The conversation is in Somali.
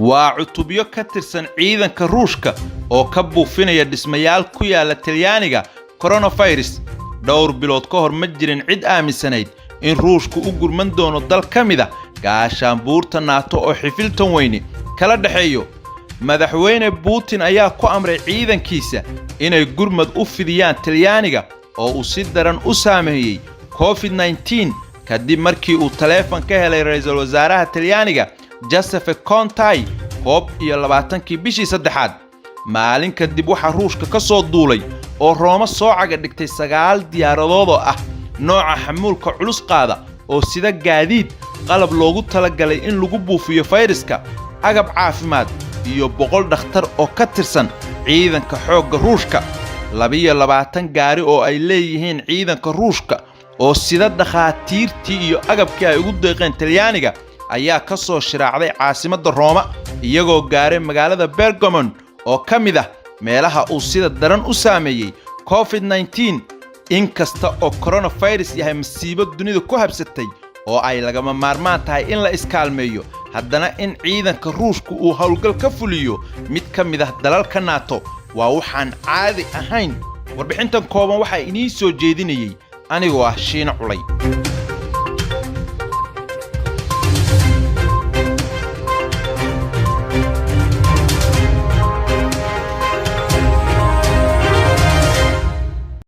waa cutubyo ka tirsan ciidanka Ruushka oo ka buufinaya dhismayaal ku yaala Talyaaniga coronavirus dhowr bilood ka hor ma jirin cid aaminsanayd in Ruushku u gurman doono dal kamida gaashaanbuurta NATO oo xifiltan weyni kala dhaxeeyo madaxweyne Putin ayaa ku amray ciidankiisa inay gurmad u fidiyaan Talyaaniga oo uu si daran u saameeyay COVID-19 kadib markii uu taleefan ka helay ra'iisul wasaaraha Talyaaniga Giuseppe Conte 20 bishii saddexaad maalin kadib waxa Ruushka ka soo duulay oo Rooma soo caga dhigtay 9 diyaaradood oo ah nooca xamuulka culus qaada oo sida gaadiid qalab loogu talagalay in lagu buufiyo fayraska agab caafimaad iyo 100 dhakhtar oo ka tirsan ciidanka xoogga Ruushka 22 gaari oo ay leeyihiin ciidanka Ruushka oo sida dhakhaatiirtii iyo agabkii ay ugu deeqeen Talyaaniga ayaa ka soo shiraacday caasimadda Rooma iyagoo gaaray magaalada Bergamo oo kamid ah meelaha uu sida daran u saameeyay COVID-19 inkasta oo coronavirus yahay masiibo dunida ku habsatay oo ay lagama maarmaan tahay in la iskaalmeeyo haddana in ciidanka Ruushku uu hawlgal ka fuliyo mid kamid ah dalalka NATO waa waxaan caadi ahayn warbixintan kooban waxa inii soo jeedinayay anigoo ah Shiina Culay